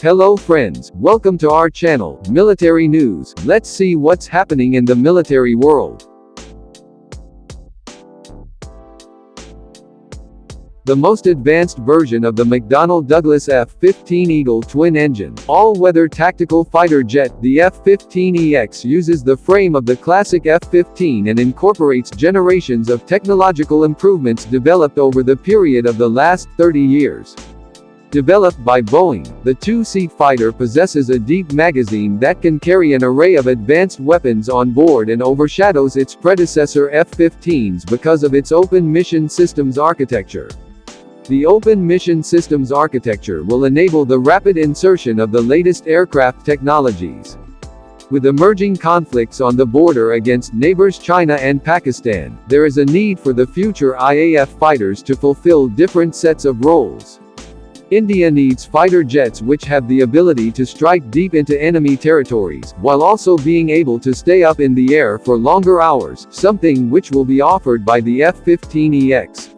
Hello friends, welcome to our channel, Military News. Let's see what's happening in the military world. The most advanced version of the McDonnell Douglas F-15 Eagle twin-engine, all-weather tactical fighter jet, the F-15EX uses the frame of the classic F-15 and incorporates generations of technological improvements developed over the period of the last 30 years. Developed by Boeing, the two-seat fighter possesses a deep magazine that can carry an array of advanced weapons on board and overshadows its predecessor F-15s because of its Open Mission Systems architecture. The Open Mission Systems architecture will enable the rapid insertion of the latest aircraft technologies. With emerging conflicts on the border against neighbors China and Pakistan, there is a need for the future IAF fighters to fulfill different sets of roles. India needs fighter jets which have the ability to strike deep into enemy territories, while also being able to stay up in the air for longer hours, something which will be offered by the F-15EX.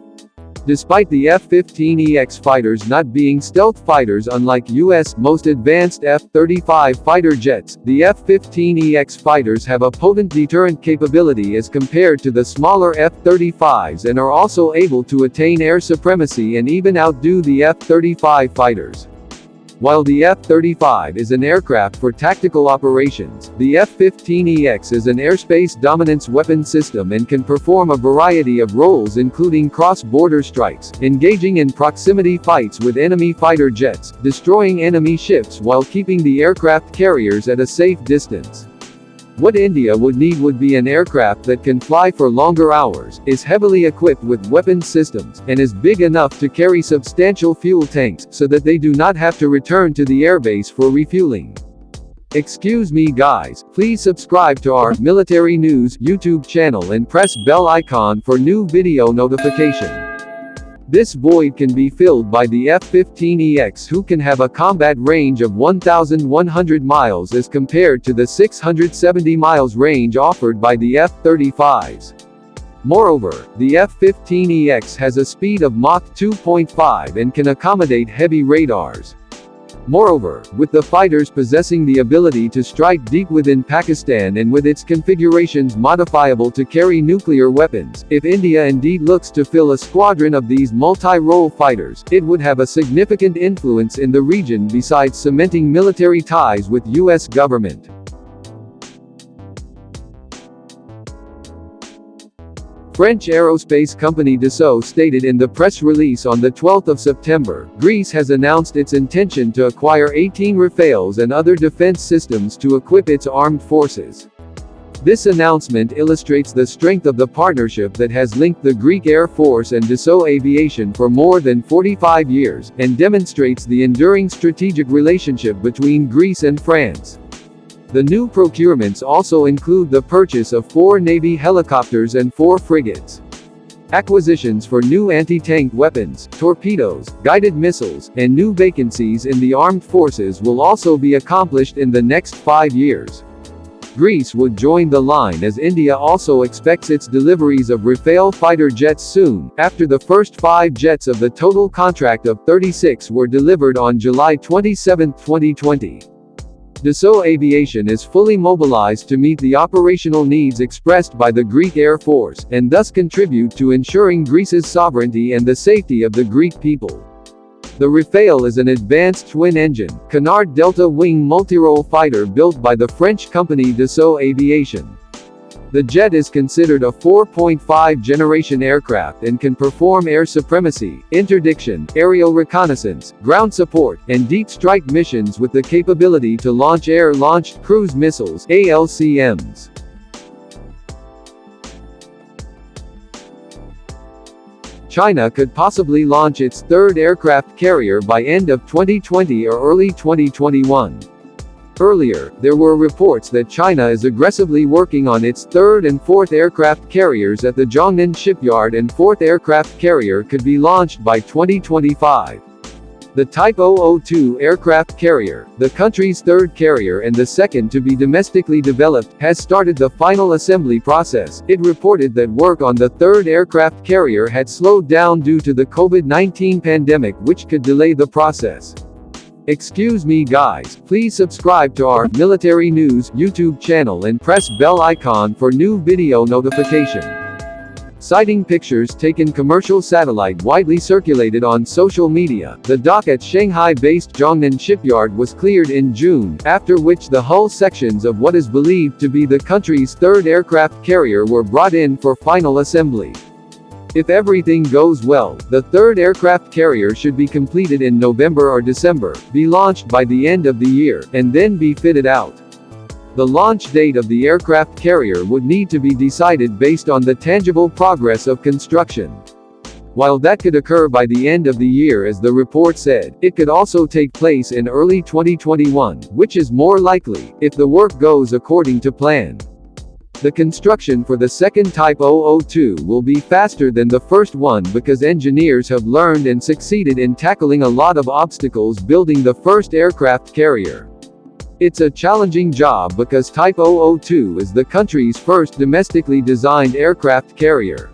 Despite the F-15EX fighters not being stealth fighters unlike U.S. most advanced F-35 fighter jets, the F-15EX fighters have a potent deterrent capability as compared to the smaller F-35s and are also able to attain air supremacy and even outdo the F-35 fighters. While the F-35 is an aircraft for tactical operations, the F-15EX is an airspace dominance weapon system and can perform a variety of roles including cross-border strikes, engaging in proximity fights with enemy fighter jets, destroying enemy ships while keeping the aircraft carriers at a safe distance. What India would need would be an aircraft that can fly for longer hours, is heavily equipped with weapons systems, and is big enough to carry substantial fuel tanks, so that they do not have to return to the airbase for refueling. Excuse me guys, please subscribe to our Military News YouTube channel and press bell icon for new video notification. This void can be filled by the F-15EX, who can have a combat range of 1,100 miles as compared to the 670 miles range offered by the F-35s. Moreover, the F-15EX has a speed of Mach 2.5 and can accommodate heavy radars. Moreover, with the fighters possessing the ability to strike deep within Pakistan and with its configurations modifiable to carry nuclear weapons, if India indeed looks to fill a squadron of these multi-role fighters, it would have a significant influence in the region besides cementing military ties with U.S. government. French aerospace company Dassault stated in the press release on the 12th of September, Greece has announced its intention to acquire 18 Rafales and other defense systems to equip its armed forces. This announcement illustrates the strength of the partnership that has linked the Greek Air Force and Dassault Aviation for more than 45 years, and demonstrates the enduring strategic relationship between Greece and France. The new procurements also include the purchase of 4 Navy helicopters and 4 frigates. Acquisitions for new anti-tank weapons, torpedoes, guided missiles, and new vacancies in the armed forces will also be accomplished in the next 5 years. Greece would join the line as India also expects its deliveries of Rafale fighter jets soon, after the first 5 jets of the total contract of 36 were delivered on July 27, 2020. Dassault Aviation is fully mobilized to meet the operational needs expressed by the Greek Air Force, and thus contribute to ensuring Greece's sovereignty and the safety of the Greek people. The Rafale is an advanced twin-engine, canard delta-wing multirole fighter built by the French company Dassault Aviation. The jet is considered a 4.5 generation aircraft and can perform air supremacy, interdiction, aerial reconnaissance, ground support, and deep strike missions with the capability to launch air-launched cruise missiles (ALCMs). China could possibly launch its third aircraft carrier by end of 2020 or early 2021. Earlier, there were reports that China is aggressively working on its third and fourth aircraft carriers at the Zhongnan shipyard, and fourth aircraft carrier could be launched by 2025. The Type 002 aircraft carrier, the country's third carrier and the second to be domestically developed, has started the final assembly process. It reported that work on the third aircraft carrier had slowed down due to the COVID-19 pandemic, which could delay the process. Excuse me guys, please subscribe to our Military News YouTube channel and press bell icon for new video notification. Citing pictures taken commercial satellite widely circulated on social media, the dock at Shanghai-based Zhongnan shipyard was cleared in June, after which the hull sections of what is believed to be the country's third aircraft carrier were brought in for final assembly. If everything goes well, the third aircraft carrier should be completed in November or December, be launched by the end of the year, and then be fitted out. The launch date of the aircraft carrier would need to be decided based on the tangible progress of construction. While that could occur by the end of the year as the report said, it could also take place in early 2021, which is more likely, if the work goes according to plan. The construction for the second Type 002 will be faster than the first one because engineers have learned and succeeded in tackling a lot of obstacles building the first aircraft carrier. It's a challenging job because Type 002 is the country's first domestically designed aircraft carrier.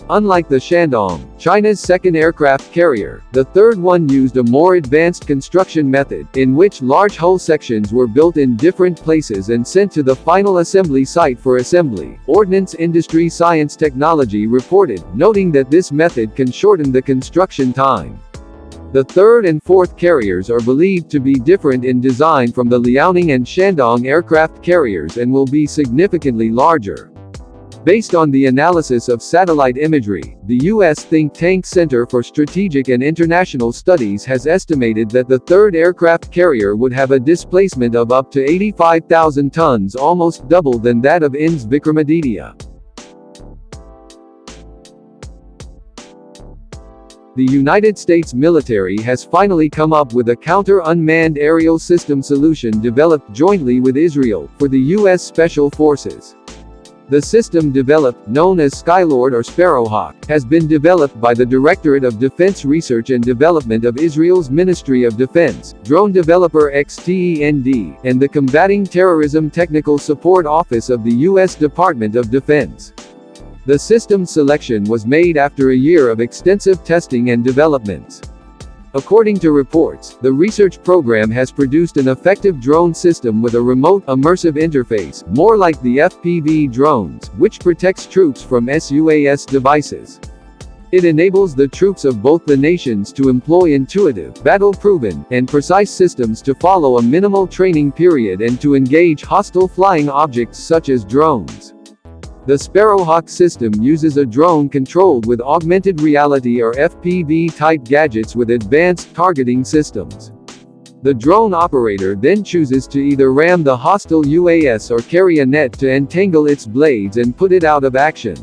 Unlike the Shandong, China's second aircraft carrier, the third one used a more advanced construction method, in which large hull sections were built in different places and sent to the final assembly site for assembly, Ordnance Industry Science Technology reported, noting that this method can shorten the construction time. The third and fourth carriers are believed to be different in design from the Liaoning and Shandong aircraft carriers and will be significantly larger. Based on the analysis of satellite imagery, the U.S. think tank Center for Strategic and International Studies has estimated that the third aircraft carrier would have a displacement of up to 85,000 tons, almost double than that of IN's Vikramaditya. The United States military has finally come up with a counter-unmanned aerial system solution developed jointly with Israel, for the U.S. Special Forces. The system developed, known as Skylord or Sparrowhawk, has been developed by the Directorate of Defense Research and Development of Israel's Ministry of Defense, drone developer XTEND, and the Combating Terrorism Technical Support Office of the U.S. Department of Defense. The system's selection was made after a year of extensive testing and developments. According to reports, the research program has produced an effective drone system with a remote, immersive interface, more like the FPV drones, which protects troops from SUAS devices. It enables the troops of both the nations to employ intuitive, battle-proven, and precise systems to follow a minimal training period and to engage hostile flying objects such as drones. The Sparrowhawk system uses a drone controlled with augmented reality or FPV-type gadgets with advanced targeting systems. The drone operator then chooses to either ram the hostile UAS or carry a net to entangle its blades and put it out of action.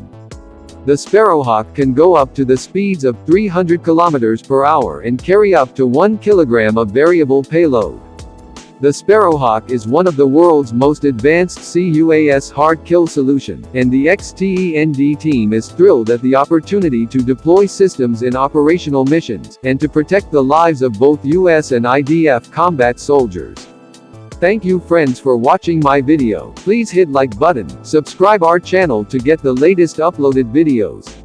The Sparrowhawk can go up to the speeds of 300 km per hour and carry up to 1 kg of variable payload. The Sparrowhawk is one of the world's most advanced CUAS hard kill solution, and the XTEND team is thrilled at the opportunity to deploy systems in operational missions, and to protect the lives of both US and IDF combat soldiers. Thank you friends for watching my video. Please hit like button, subscribe our channel to get the latest uploaded videos.